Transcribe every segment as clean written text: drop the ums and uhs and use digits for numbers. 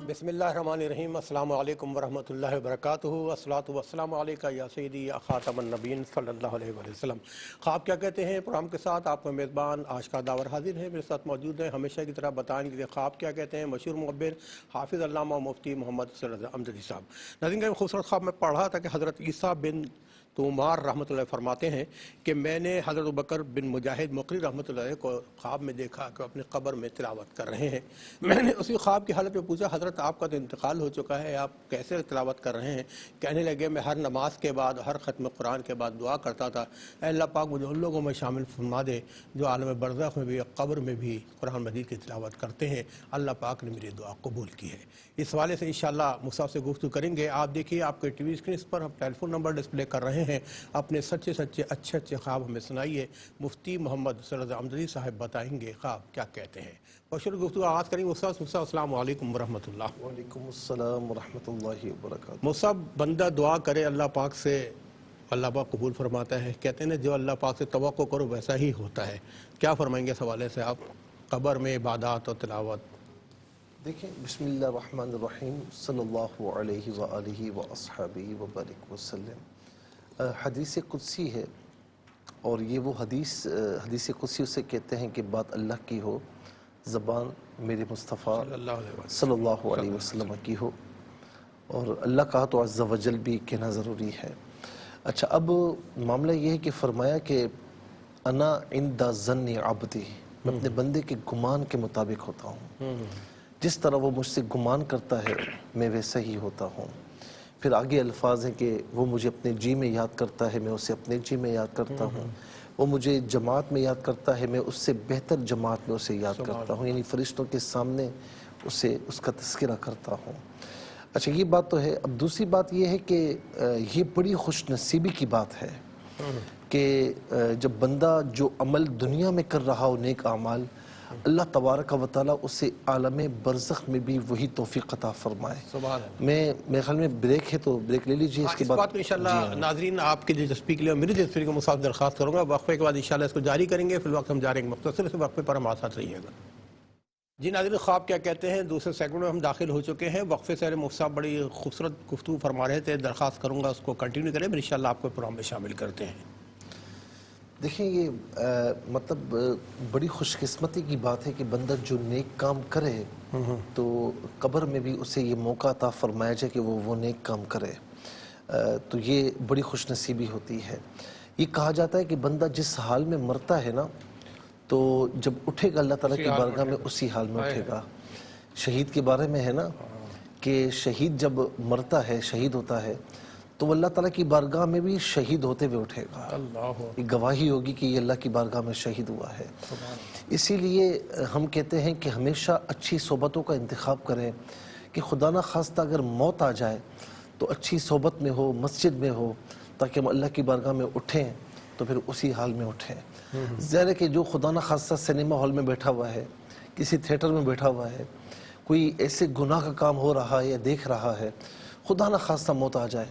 بسم اللہ الرحمن الرحیم السلام علیکم ورحمۃ اللہ وبرکاتہ والصلاۃ والسلام علیکہ یا سیدی یا خاتم النبیین صلی اللہ علیہ وسلم۔ خواب کیا کہتے ہیں پروگرام کے ساتھ آپ کا میزبان آشقاء داور حاضر ہے، میرے ساتھ موجود ہیں ہمیشہ کی طرح بتائیں کہ خواب کیا کہتے ہیں مشہور معبر حافظ علامہ مفتی محمد صلی امجدی صاحب۔ ناظرین کا خوبصورت خواب میں پڑھ رہا تھا کہ حضرت عیسیٰ بن تومار رحمۃ اللہ فرماتے ہیں کہ میں نے حضرت ابوبکر بن مجاہد مقری رحمۃ اللہ علیہ کو خواب میں دیکھا کہ اپنے قبر میں تلاوت کر رہے ہیں۔ میں نے اسی خواب کی حالت میں پوچھا حضرت آپ کا تو انتقال ہو چکا ہے، آپ کیسے تلاوت کر رہے ہیں؟ کہنے لگے میں ہر نماز کے بعد ہر ختم قرآن کے بعد دعا کرتا تھا، اے اللہ پاک مجھے ان لوگوں میں شامل فرما دے جو عالم برزخ میں بھی قبر میں بھی قرآن مجید کی تلاوت کرتے ہیں۔ اللہ پاک نے میری دعا قبول کی ہے۔ اس حوالے سے انشاءاللہ مصعب سے گفتگو کریں گے۔ آپ دیکھیے آپ کے ٹی وی اسکرین پر ہم ٹیلی فون نمبر ڈسپلے کر رہے ہیں، اپنے سچے سچے اچھے اچھے خواب ہمیں سنائیے۔ مفتی محمد صلی اللہ امجدی صاحب بتائیں گے خواب کیا کہتے ہیں۔ اور گفتگو آغاز کریں گے۔ مصعب السلام علیکم ورحمۃ اللہ۔ وعلیکم السلام ورحمۃ اللہ وبرکاتہ۔ مصعب، بندہ دعا کرے اللہ پاک سے، اللہ پاک قبول فرماتا ہے، کہتے ہیں جو اللہ پاک سے توقع کرو ویسا ہی ہوتا ہے، کیا فرمائیں گے اس حوالے سے آپ؟ قبر میں عبادات اور تلاوت۔ دیکھیں، بسم اللہ الرحمن الرحیم، صلی اللہ علیہ وآلہ واصحابہ وبارک وسلم۔ حدیث قدسی ہے، اور یہ وہ حدیث قدسی اسے کہتے ہیں کہ بات اللہ کی ہو، زبان میرے مصطفیٰ صلی اللہ علیہ وسلم کی ہو، اور اللہ کہا تو عز و جل بھی کہنا ضروری ہے۔ اچھا، اب معاملہ یہ ہے کہ فرمایا کہ انا عند ظن عبدی، میں اپنے بندے کے گمان کے مطابق ہوتا ہوں، جس طرح وہ مجھ سے گمان کرتا ہے میں ویسا ہی ہوتا ہوں۔ پھر آگے الفاظ ہیں کہ وہ مجھے اپنے جی میں یاد کرتا ہے، میں اسے اپنے جی میں یاد کرتا ہوں۔ وہ مجھے جماعت میں یاد کرتا ہے، میں اس سے بہتر جماعت میں اسے یاد کرتا ہوں، یعنی فرشتوں کے سامنے اس کا تذکرہ کرتا ہوں۔ اچھا، یہ بات تو ہے۔ اب دوسری بات یہ ہے کہ یہ بڑی خوش نصیبی کی بات ہے کہ جب بندہ جو عمل دنیا میں کر رہا ہو، نیک اعمال، اللہ تبارک و تعالیٰ اسے عالم برزخ میں بھی وہی توفیق عطا فرمائے۔ سبحان اللہ۔ میرے خیال میں بریک ہے تو بریک لے لیجیے، اس کے اس بعد بات کو انشاءاللہ ناظرین آپ کی دلچسپی کے لیے میری دلچسپی کو مصعب درخواست کروں گا، وقفے کے بعد انشاءاللہ اس کو جاری کریں گے۔ فی الوقت ہم جا رہے ہیں مختصر سے وقفے پر، ہمارے ساتھ رہیے گا۔ جی ناظرین، خواب کیا کہتے ہیں دوسرے سیگمنٹ میں ہم داخل ہو چکے ہیں۔ وقفے سے مفتی صاحب بڑی خوبصورت گفتگو فرما رہے تھے، درخواست کروں گا اس کو کنٹینیو کریں، پھر انشاءاللہ آپ کو پروگرام میں شامل کرتے ہیں۔ دیکھیں، یہ مطلب بڑی خوش قسمتی کی بات ہے کہ بندہ جو نیک کام کرے تو قبر میں بھی اسے یہ موقع عطا فرمایا جائے کہ وہ نیک کام کرے، تو یہ بڑی خوش نصیبی ہوتی ہے۔ یہ کہا جاتا ہے کہ بندہ جس حال میں مرتا ہے نا، تو جب اٹھے گا اللہ تعالیٰ کی بارگاہ میں اسی حال میں اٹھے گا۔ شہید کے بارے میں ہے نا کہ شہید جب مرتا ہے، شہید ہوتا ہے، تو وہ اللہ تعالیٰ کی بارگاہ میں بھی شہید ہوتے ہوئے اٹھے گا۔ یہ گواہی ہوگی کہ یہ اللہ کی بارگاہ میں شہید ہوا ہے۔ اسی لیے ہم کہتے ہیں کہ ہمیشہ اچھی صحبتوں کا انتخاب کریں کہ خدا نہ خواستہ اگر موت آ جائے تو اچھی صحبت میں ہو، مسجد میں ہو، تاکہ ہم اللہ کی بارگاہ میں اٹھیں تو پھر اسی حال میں اٹھیں۔ ظاہر ہے کہ جو خدا نہ خواستہ سنیما ہال میں بیٹھا ہوا ہے، کسی تھیٹر میں بیٹھا ہوا ہے، کوئی ایسے گناہ کا کام ہو رہا ہے یا دیکھ رہا ہے، خدا نہ خواستہ موت آ جائے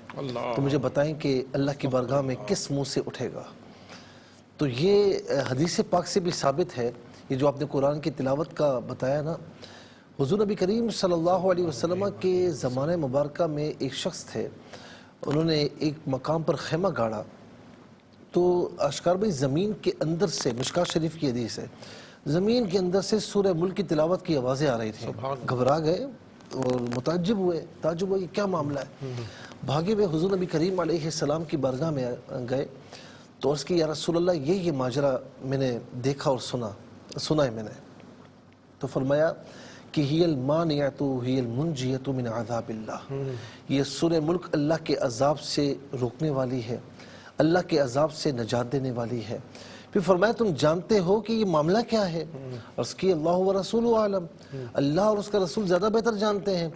تو مجھے بتائیں کہ اللہ کی بارگاہ میں کس منہ سے اٹھے گا؟ تو یہ حدیث پاک سے بھی ثابت ہے۔ یہ جو آپ نے قرآن کی تلاوت کا بتایا نا، حضور نبی کریم صلی اللہ علیہ وسلم کے زمانہ مبارکہ میں ایک شخص تھے، انہوں نے ایک مقام پر خیمہ گاڑا، تو اشکار بھائی زمین کے اندر سے، مشکاہ شریف کی حدیث ہے، زمین کے اندر سے سورہ ملک کی تلاوت کی آوازیں آ رہی تھیں۔ گھبرا گئے اور متعجب ہوئے، تعجب ہوا کہ کیا معاملہ ہے۔ بھاگے ہوئے حضور نبی کریم علیہ السلام کی بارگاہ میں گئے تو عرض کی یا رسول اللہ، یہ ماجرا میں نے دیکھا اور سنا ہے میں نے۔ تو فرمایا کہ ہی المانعۃ ہی المنجیۃ من عذاب اللہ، یہ سورہ ملک اللہ کے عذاب سے روکنے والی ہے، اللہ کے عذاب سے نجات دینے والی ہے۔ پھر فرمایا تم جانتے ہو کہ یہ معاملہ کیا ہے؟ عرض کی اللہ و رسول عالم، اللہ اور اس کا رسول زیادہ بہتر جانتے ہیں۔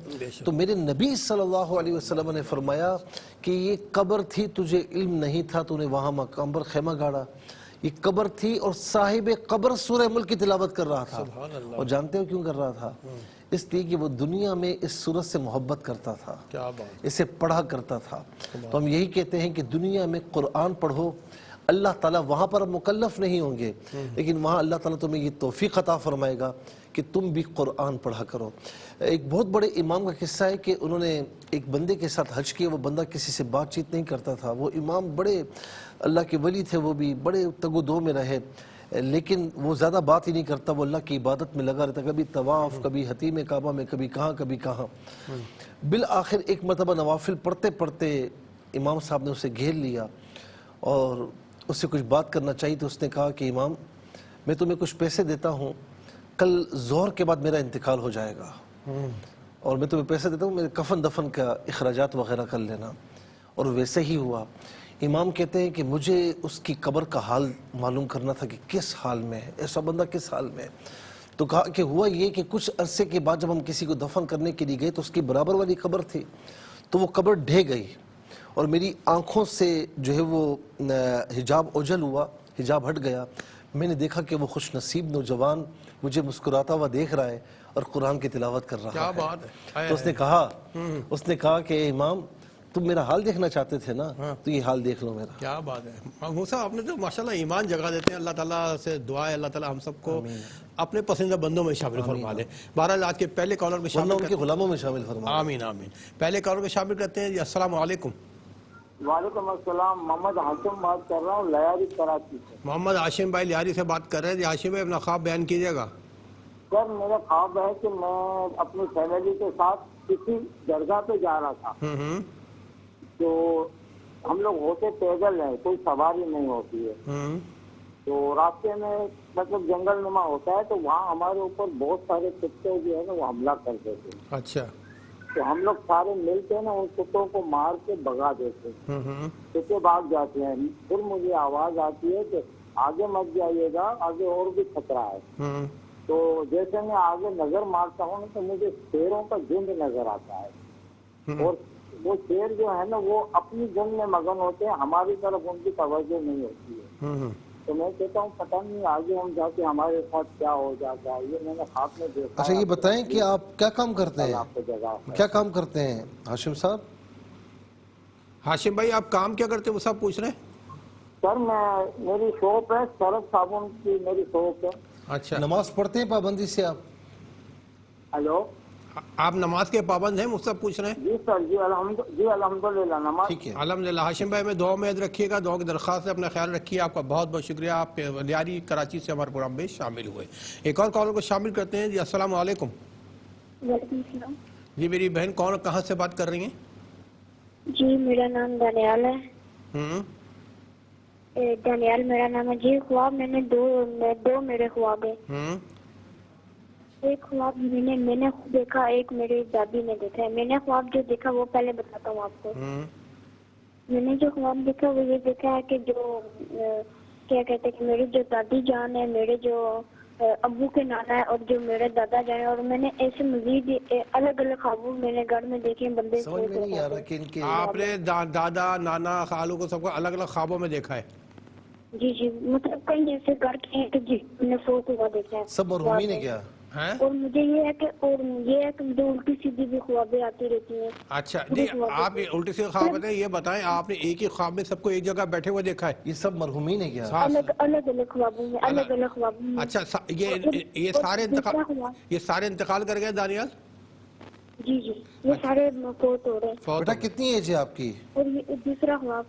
تو میرے نبی صلی اللہ علیہ وسلم نے فرمایا کہ یہ قبر تھی، تجھے علم نہیں تھا، تو نے وہاں مقام پر خیمہ گاڑا، یہ قبر تھی اور صاحب قبر سورہ ملک کی تلاوت کر رہا تھا۔ اور جانتے ہو کیوں کر رہا تھا؟ اس لیے کہ وہ دنیا میں اس سورت سے محبت کرتا تھا، اسے پڑھا کرتا تھا۔ تو ہم یہی کہتے ہیں کہ دنیا میں قرآن پڑھو، اللہ تعالیٰ وہاں پر مکلف نہیں ہوں گے، لیکن وہاں اللہ تعالیٰ تمہیں یہ توفیق عطا فرمائے گا کہ تم بھی قرآن پڑھا کرو۔ ایک بہت بڑے امام کا قصہ ہے کہ انہوں نے ایک بندے کے ساتھ حج کیا، وہ بندہ کسی سے بات چیت نہیں کرتا تھا، وہ امام بڑے اللہ کے ولی تھے، وہ بھی بڑے تگ و دو میں رہے، لیکن وہ زیادہ بات ہی نہیں کرتا، وہ اللہ کی عبادت میں لگا رہتا، کبھی طواف، کبھی حتیم کعبہ میں، کبھی کہاں۔ بالآخر ایک مرتبہ نوافل پڑھتے پڑھتے امام صاحب نے اسے گھیر لیا اور اس سے کچھ بات کرنا چاہیے، تو اس نے کہا کہ امام میں تمہیں کچھ پیسے دیتا ہوں، کل ظہر کے بعد میرا انتقال ہو جائے گا اور میں تمہیں پیسے دیتا ہوں، میرے کفن دفن کا اخراجات وغیرہ کر لینا۔ اور ویسے ہی ہوا۔ امام کہتے ہیں کہ مجھے اس کی قبر کا حال معلوم کرنا تھا کہ کس حال میں ہے، ایسا بندہ کس حال میں ہے۔ تو کہا کہ ہوا یہ کہ کچھ عرصے کے بعد جب ہم کسی کو دفن کرنے کے لیے گئے تو اس کی برابر والی قبر تھی، تو وہ قبر ڈھہ گئی اور میری آنکھوں سے جو ہے وہ حجاب اوجھل ہوا، حجاب ہٹ گیا، میں نے دیکھا کہ وہ خوش نصیب نوجوان مجھے مسکراتا ہوا دیکھ رہا ہے اور قرآن کی تلاوت کر رہا ہے۔ کیا بات ہے۔ تو اس نے کہا کہ امام تم میرا حال دیکھنا چاہتے تھے نا، تو یہ حال دیکھ لو میرا۔ کیا بات ہے محمود صاحب، آپ نے تو ماشاءاللہ ایمان جگہ دیتے ہیں۔ اللہ تعالیٰ سے دعا ہے اللہ تعالیٰ ہم سب کو اپنے پسندیدہ بندوں میں شامل فرما لے۔ بہرحال آج کے پہلے کالر میں شامل ان کے غلاموں میں شامل فرما۔ آمین آمین۔ پہلے کالر میں شامل کرتے ہیں جی۔ السلام علیکم۔ وعلیکم السلام، محمد ہاشم بات کر رہا ہوں لیاری کراچی سے۔ محمد ہاشم بھائی لیاری سے بات کر رہے ہیں جی۔ ہاشم بھائی اپنا خواب بیان کیجیے گا۔ سر میرا خواب ہے کہ میں اپنی فیملی کے ساتھ کسی درگاہ پہ جا رہا تھا، تو ہم لوگ ہوتے پیدل ہیں، کوئی سواری نہیں ہوتی ہے، تو راستے میں مطلب جنگل نما ہوتا ہے، تو وہاں ہمارے اوپر بہت سارے کتے جو ہے نا وہ حملہ کر دیتے ہیں۔ اچھا۔ تو ہم لوگ سارے مل کے نا ان کتوں کو مار کے بھگا دیتے ہیں، کتے بھاگ جاتے ہیں۔ پھر مجھے آواز آتی ہے کہ آگے مت جائیے گا، آگے اور بھی خطرہ ہے۔ تو جیسے میں آگے نظر مارتا ہوں تو مجھے شیروں کا جھنڈ نظر آتا ہے، اور وہ شیر جو ہے نا وہ اپنی جنگ میں مگن ہوتے ہیں، ہماری طرف ان کی توجہ نہیں ہوتی ہے۔ تو میں کہتا ہوں پتہ نہیں آگے ہم جا کے ہمارے ساتھ کیا ہو جاتا ہے، یہ میں نے خواب میں دیکھا۔ اچھا یہ بتائیں کہ آپ کیا کام کرتے ہیں؟ آپ کو جگہ کیا کام کرتے ہیں ہاشم صاحب؟ ہاشم بھائی آپ کام کیا کرتے ہیں وہ سب پوچھ رہے ہیں؟ سر میری شاپ ہے، سرف صابن کی میری شاپ ہے۔ اچھا، نماز پڑھتے ہیں پابندی سے آپ؟ ہلو، آپ نماز کے پابند ہیں مجھ سے پوچھ رہے ہیں؟ جی سر، جی الحمدللہ نماز۔ ٹھیک ہے، الحمدللہ۔ ہاشم بھائی میں دعا میں یاد رکھیے گا، دعا کی درخواست سے اپنا خیال رکھیے۔ آپ کا بہت بہت شکریہ، آپ لیاری کراچی سے ہمارے پروگرام میں شامل ہوئے۔ ایک اور کالر کو شامل کرتے ہیں جی۔ السلام علیکم۔ وعلیکم السلام جی میری بہن کون کہاں سے بات کر رہی ہیں؟ جی، میرا نام دانیال ہے۔ دانیال میرا نام ہے جی۔ خواب میں نے دو میرے خواب ہیں۔ ایک خواب میں نے دیکھا، ایک میری دادی نے دیکھا ہے۔ میں نے خواب جو دیکھا وہ پہلے بتاتا ہوں آپ کو۔ میں نے جو خواب دیکھا وہ یہ دیکھا ہے کہ جو کیا کہتے ہیں کہ میری جو دادی جان ہے، میرے جو ابو کے نانا ہے، اور جو میرے دادا جان ہے، اور میں نے ایسے مزید الگ الگ خوابوں میں نے گھر میں دیکھے بندے۔ سمجھ میں نہیں آ رہا کہ ان کے آپ نے دادا نانا خالو کو سب کو الگ الگ خوابوں میں دیکھا ہے؟ جی جی، مطلب کئی جیسے گھر کے ہیں کہ جی میں نے سوچ ہوا دیکھا ہے سب مرحومین ہے کیا؟ اور مجھے یہ ہے کہ مجھے الٹی سیدھی بھی خوابیں آتی رہتی ہیں۔ اچھا جی، آپ یہ الٹی سیدھی خواب بتائیں، یہ بتائیں آپ نے ایک ہی خواب میں سب کو ایک جگہ بیٹھے ہوئے دیکھا ہے؟ یہ سب مرحومین ہے کیا؟ الگ الگ خوابوں میں، الگ الگ خوابوں میں۔ اچھا، یہ سارے انتقال کر گئے دانیال؟ جی جی، یہ سارے فوت ہو رہے ہیں۔ بیٹا کتنی ایج ہے آپ کی؟ اور یہ دوسرا خواب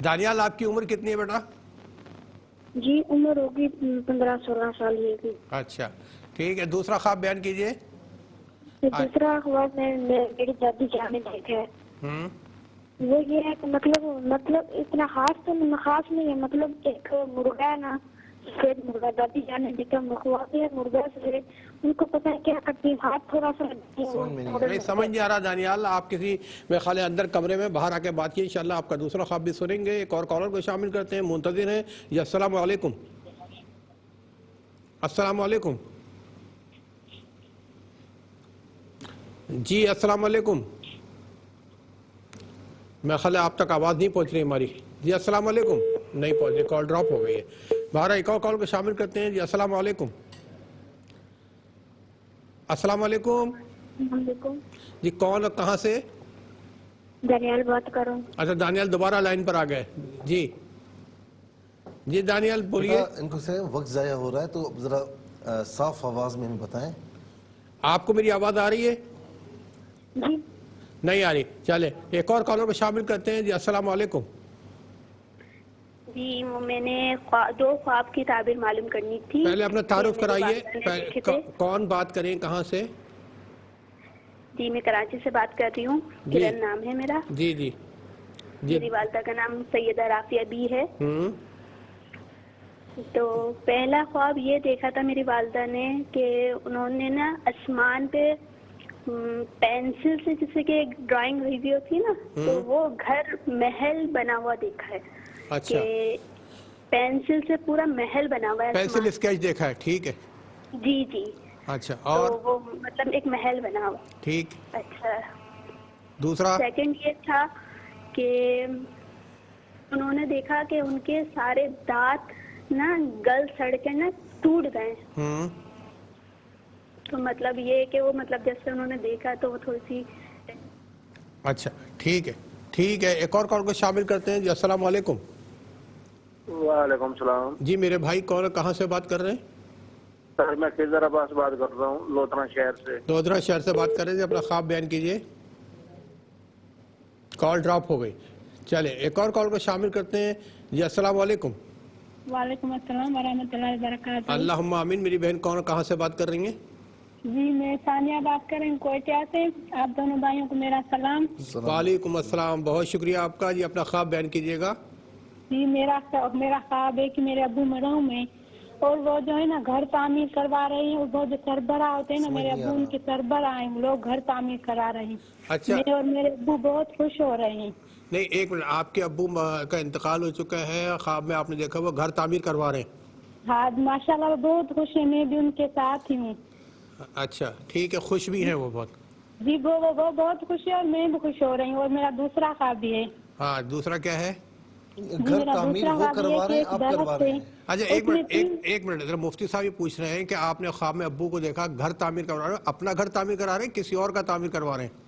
دانیال آپ کی عمر کتنی ہے بیٹا؟ جی عمر ہوگی 15-16 سال یہ کی۔ اچھا ٹھیک ہے، دوسرا خواب بیان کیجئے۔ دوسرا خواب میں میری دادی جان نے دیکھا ہے، وہ یہ ہے کہ مطلب اتنا خاص نہیں ہے، مطلب ایک مرغا ہے نا، سفید مرغا، دادی جان نے دیکھا خواب ہے مرغا سفید، ان کو پتہ ہے کیا کرتی ہے، ہاتھ تھوڑا سا نہیں سمجھ نہیں آ رہا دانیال، آپ کسی میں خیال اندر کمرے میں باہر آ کے بات کی، انشاءاللہ آپ کا دوسرا خواب بھی سنیں گے۔ ایک اور کالر کو شامل کرتے ہیں، منتظر ہیں جی۔ السلام علیکم۔ السلام علیکم جی۔ السلام علیکم۔ میں خیال ہے آپ تک آواز نہیں پہنچ رہی ہماری جی۔ السلام علیکم، نہیں پہنچ رہی، کال ڈراپ ہو گئی ہے۔ بہرحال ایک اور کال کو شامل کرتے ہیں جی۔ السلام علیکم۔ السلام علیکم جی، کون اور کہاں سے؟ دانیال بات کروں۔ اچھا دانیال دوبارہ لائن پر آ گئے جی۔ جی دانیال بولیے. ان کو سے وقت ضائع ہو رہا ہے تو ذرا صاف آواز میں بتائیں. آپ کو میری آواز آ رہی ہے؟ جی نہیں آ رہی. چلے ایک اور کالر کو شامل کرتے ہیں. جی السلام علیکم. جی میں نے دو خواب کی تعبیر معلوم کرنی تھی. پہلے اپنا تعارف میری کرائیے. والدہ نے دیکھے تھے. کون بات کریں, کہاں سے؟ جی میں کراچی سے بات کر رہی ہوں. جی کرن نام ہے میرا. جی جی جی. میری والدہ کا نام سیدہ رافیہ بی ہے. تو پہلا خواب یہ دیکھا تھا میری والدہ نے کہ انہوں نے نا آسمان پہ پینسل سے جیسے کہ ایک ڈرائنگ ہوئی ہوئی ہوتی ہے نا, تو وہ گھر محل بنا ہوا دیکھا ہے. اچھا, کہ پینسل سے پورا محل بنا ہوا ہے. پینسل اسکیچ دیکھا ہے, ٹھیک ہے. جی جی. اچھا, تو اور وہ مطلب ایک محل بنا ہوا. ٹھیک. اچھا. دوسرا سیکنڈ یہ تھا کہ انہوں نے دیکھا کہ ان کے سارے دانت نا گل سڑ کے نا ٹوٹ گئے. تو مطلب یہ کہ وہ مطلب جیسے انہوں نے دیکھا تو وہ تھوڑی سی. اچھا ٹھیک ہے ٹھیک ہے. ایک اور کال کو شامل کرتے ہیں. جی السلام علیکم. وعلیکم السلام. جی میرے بھائی کون, کہاں سے بات کر رہے ہیں؟ سر میں خضر عباس بات کر رہا ہوں, لودھنا شہر سے. لودھنا شہر سے بات کر رہے ہیں. اپنا خواب بیان کیجیے. کال ڈراپ ہو گئی. چلے ایک اور کال کو شامل کرتے ہیں. جی السلام علیکم. وعلیکم السلام ورحمۃ اللہ وبرکاتہ. اللہم آمین. میری بہن کون, کہاں سے بات کر رہی ہیں؟ جی میں ثانیہ بات کر رہی ہوں کوئٹہ سے. آپ دونوں بھائیوں کو میرا سلام. وعلیکم السلام, بہت شکریہ آپ کا. جی اپنا خواب بیان کیجیے گا. جی میرا خواب ہے کہ میرے ابو مرحوم ہیں اور وہ جو ہے نا گھر تعمیر کروا رہے ہیں. اور وہ جو سربراہ ہوتے ہیں نا, میرے ابو ان کے سربراہ ہیں, لوگ گھر تعمیر کرا رہے ہیں. اچھا میں اور میرے ابو بہت خوش ہو رہے ہیں. نہیں ایک منٹ, آپ کے ابو کا انتقال ہو چکا ہے, خواب میں آپ نے دیکھا وہ گھر تعمیر کروا رہے ہیں. ہاں ماشاء اللہ بہت خوش ہیں, میں بھی ان کے ساتھ ہی ہوں. اچھا ٹھیک ہے, خوش بھی ہیں وہ بہت. جی وہ بہت خوش ہے اور میں بھی خوش ہو رہی ہوں. اور میرا دوسرا خواب بھی ہے. ہاں دوسرا کیا ہے؟ گھر تعمیر وہ کروا رہے ہیں, آپ کروا رہے ہیں؟ اچھا ایک منٹ ذرا مفتی صاحب یہ پوچھ رہے ہیں کہ آپ نے خواب میں ابو کو دیکھا گھر تعمیر کروا رہے ہیں, اپنا گھر تعمیر کرا رہے ہیں کسی اور کا تعمیر کروا رہے ہیں؟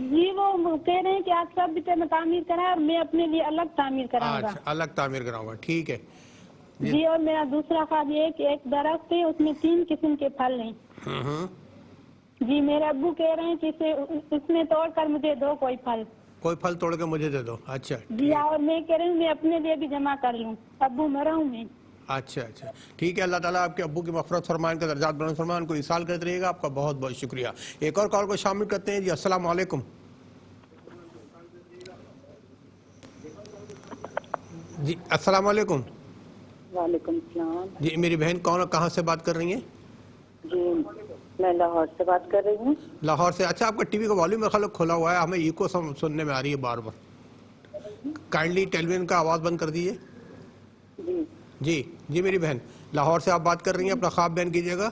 جی وہ کہہ رہے ہیں کہ آپ سب بھی تعمیر کرائیں اور میں اپنے لیے الگ تعمیر کراؤں گا. اچھا الگ تعمیر کراؤں گا, ٹھیک ہے. جی اور میرا دوسرا خواب یہ ہے کہ ایک درخت ہے, اس میں 3 قسم کے پھل ہیں. جی میرے ابو کہہ رہے ہیں کہ اس میں توڑ کر مجھے دو کوئی پھل توڑ کے مجھے دے دو. اچھا جی اور میں کہہ رہی ہوں میں اپنے لیے بھی جمع کر لوں, ابو مرحوم ہیں. اچھا ٹھیک ہے. اللہ تعالیٰ آپ کے ابو کی مغفرت فرمائے, ان کے درجات بلند فرمائے, ان کو ایصال کرتے رہیے گا. آپ کا بہت بہت شکریہ. ایک اور کال کو شامل کرتے ہیں. جی السلام علیکم. جی السلام علیکم. وعلیکم السلام. جی میری بہن کون اور کہاں سے بات کر رہی ہیں؟ جی میں لاہور سے بات کر رہی ہوں. لاہور سے. اچھا آپ کا ٹی وی کا والیوم میرا خیال کھلا ہوا ہے, ہمیں ایکو سننے میں آ رہی ہے بار بار. کائنڈلی ٹیلی ویژن کا آواز بند کر دیجیے. جی میری بہن لاہور سے آپ بات کر رہی ہیں, اپنا خواب بیان کیجیے گا.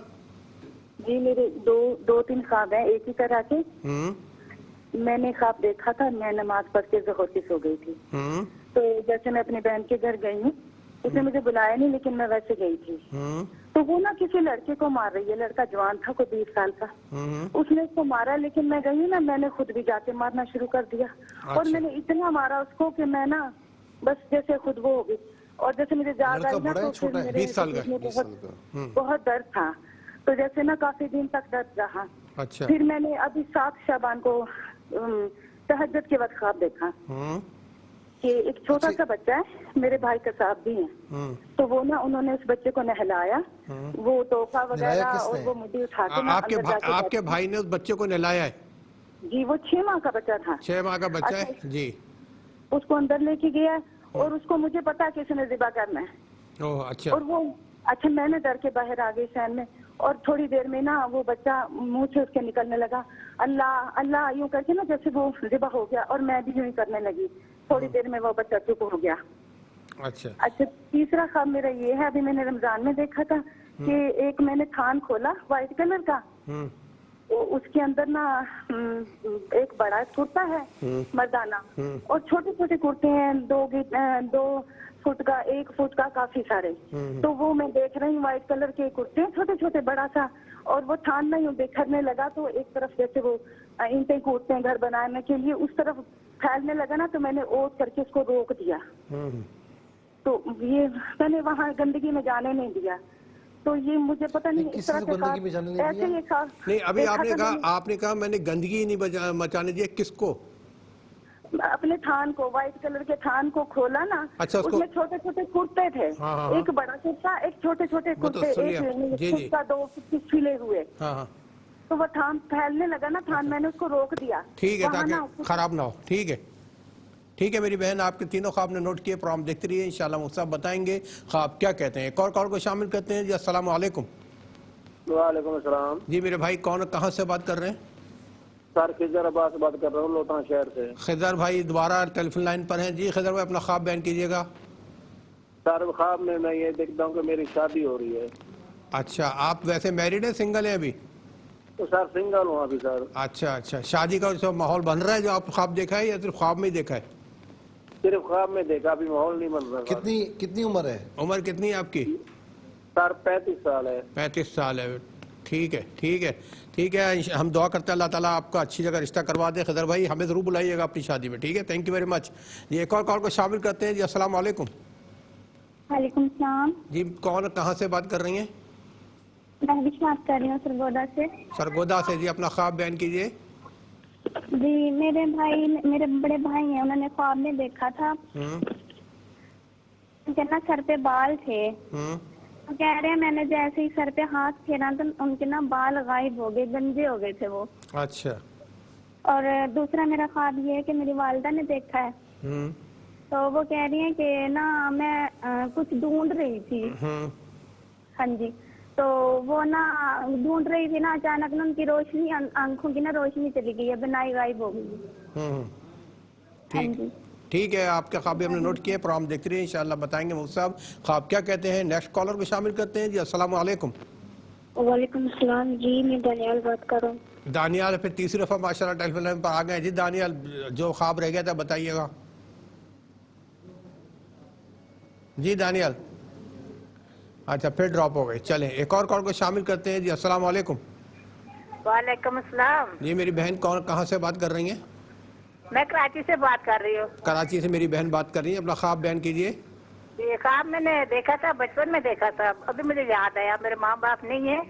جی میرے 2-3 خواب ہیں ایک ہی طرح کے. میں نے خواب دیکھا تھا, میں نماز پڑھ کے ظہر کی سو گئی تھی. تو جیسے میں اپنی بہن کے گھر گئی ہوں, اس نے مجھے بلایا نہیں لیکن میں ویسے گئی تھی. تو وہ نا کسی لڑکے کو مار رہی ہے, لڑکا جوان تھا کوئی 20 سال کا. اس نے اس کو مارا, لیکن میں گئی نا, میں نے خود بھی جا کے مارنا شروع کر دیا. اور میں نے اتنا مارا اس کو کہ میں نا بس جیسے خود وہ ہو گئی. اور جیسے مجھے یاد آئی نا تو پھر میرے بہت درد تھا. تو جیسے نا کافی دن تک درد رہا. پھر میں نے ابھی 7 شعبان کو تہجد کے وقت خواب دیکھا کہ ایک چھوٹا سا بچہ ہے, میرے بھائی کا صاحب بھی ہیں. تو وہ نا انہوں نے اس بچے کو نہلایا, وہ تحفہ وغیرہ, اور وہ مجھے اٹھا کے آپ کے بھائی نے اس بچے کو نہلایا ہے؟ جی وہ 6 ماہ کا بچہ تھا. 6 ماہ کا بچہ ہے. جی اس کو اندر لے کے گیا اور اس کو مجھے پتا کہ اس نے ذبح کرنا ہے. اور وہ میں نے ڈر کے باہر آ گئی سین میں. اور تھوڑی دیر میں نا وہ بچہ منہ سے اس کے نکلنے لگا اللہ اللہ یوں کر کے نا, جیسے وہ ذبح ہو گیا. اور میں بھی یوں ہی کرنے لگی. تھوڑی دیر میں وہ بچہ چپ ہو گیا. اچھا تیسرا خواب میرا یہ ہے, ابھی میں نے رمضان میں دیکھا تھا کہ ایک میں نے تھان کھولا وائٹ کلر کا, اس کے اندر نا ایک بڑا کرتا ہے مردانہ, اور چھوٹے چھوٹے کرتے ہیں 2 فٹ کا 1 فٹ کا کافی سارے. تو وہ میں دیکھ رہی ہوں وائٹ کلر کے کرتے ہیں چھوٹے چھوٹے بڑا سا, اور وہ تھان میں یوں بکھرنے لگا. تو ایک طرف جیسے وہ اینٹیں کوٹتے ہیں گھر بنانے کے لیے, اس طرف پھیلنے لگا نا, تو میں نے اوٹ کر کے اس کو روک دیا. تو یہ میں نے وہاں گندگی میں جانے نہیں دیا. تو یہ مجھے پتہ نہیں اس کسی طرح کو کے گندگی میں جانے نہیں ایسے دیا؟ ہی خاص نہیں ابھی آپ نے کہا میں نے گندگی نہیں مچانے دیا. کس کو؟ اپنے تھان کو، وائٹ کلر کے تھان کو کھولا نا. اچھا، اس اس کو میں چھوٹے چھوٹے کرتے تھے. ہاں، ہاں، ایک بڑا کرتا، ایک چھوٹے چھوٹے وہ تو کرتے، سن ایک لیا. جی، کرتا، دو پھلے ہوئے. ہاں ہاں تو وہ تھان پھیلنے لگا نا تھان، میں نے اس کو روک دیا. ٹھیک ہے وہاں نا تاکہ خراب نہ ہو. ٹھیک ہے میری بہن، آپ کے تینوں خواب نے نوٹ کیے. پروگرام دیکھتے رہیے، انشاءاللہ مفتی صاحب بتائیں گے خواب کیا کہتے ہیں. ایک اور کال کو شامل کرتے ہیں. جی السلام علیکم. وعلیکم السلام. جی میرے بھائی کون کہاں سے بات کر رہے ہیں؟ سر خضر عباس بات کر رہا ہوں لوٹان شہر سے. خضر بھائی دوبارہ ٹیلی فون لائن پر ہیں. جی خضر بھائی اپنا خواب بیان کیجیے گا. سر خواب میں یہ دیکھتا ہوں کہ میری شادی ہو رہی ہے. اچھا، آپ ویسے میریڈ ہیں سنگل ہیں ابھی؟ تو سر سنگل ہوں ابھی سر. اچھا، شادی کا جو ماحول بن رہا ہے جو آپ خواب دیکھا ہے یا صرف خواب میں ہی دیکھا ہے؟ صرف خواب میں دیکھا، ابھی ماحول نہیں بن رہا. کتنی عمر ہے؟ عمر کتنی ہے آپ کی؟ سر 35 سال ہے. 35 سال ہے. ٹھیک ہے. ہم دعا کرتے ہیں اللہ تعالیٰ آپ کا اچھی جگہ رشتہ کروا دے. خضر بھائی ہمیں ضرور بلائیے گا اپنی شادی میں. ٹھیک ہے، تھینک یو ویری مچ. جی ایک اور کال کو شامل کرتے ہیں. جی السلام علیکم. وعلیکم السلام. جی کون کہاں سے بات کر رہی ہیں؟ میں بھی بات کر رہی ہوں سرگودا سے. سرگودا سے. جی اپنا خواب بیان کیجیے. جی میرے بڑے بھائی ہیں، انہوں نے خواب میں دیکھا تھا ان کے نا سر پہ بال تھے. کہہ رہے ہیں میں نے جیسے ہی سر پہ ہاتھ پھیرا تو ان کے نا بال غائب ہو گئے، گنجے ہو گئے تھے وہ. اچھا. اور دوسرا میرا خواب یہ ہے کہ میری والدہ نے دیکھا ہے تو وہ کہہ رہی ہیں کہ نا میں کچھ ڈھونڈ رہی تھی. ہاں جی. تو وہ نا ڈھونڈ رہی تھی نا، اچانک نا ان کی روشنی، آنکھوں کی نا روشنی چلی گئی ہے، بنائی غائب ہو گئی. ہاں جی. ٹھیک ہے، آپ کے خواب بھی ہم نے نوٹ کیے. پروگرام دیکھتے رہیے، انشاءاللہ بتائیں گے مفتی صاحب خواب کیا کہتے ہیں. نیکسٹ کالر کو شامل کرتے ہیں. جی السلام علیکم. وعلیکم السلام. جی میں دانیال بات کر رہا ہوں. دانیال پھر تیسری دفعہ ماشاءاللہ ٹیلی فون لائن پر آ گئے. جی دانیال جو خواب رہ گیا تھا بتائیے گا. جی دانیال. اچھا پھر ڈراپ ہو گئے. چلیں ایک اور کال کو شامل کرتے ہیں. جی السلام علیکم. وعلیکم السلام. جی میری بہن کہاں سے بات کر رہی ہیں؟ میں کراچی سے بات کر رہی ہوں. کراچی سے میری بہن بات کر رہی ہیں. اپنا خواب بیان کیجیے. یہ خواب میں نے دیکھا تھا، بچپن میں دیکھا تھا، ابھی مجھے یاد آیا. میرے ماں باپ نہیں ہیں.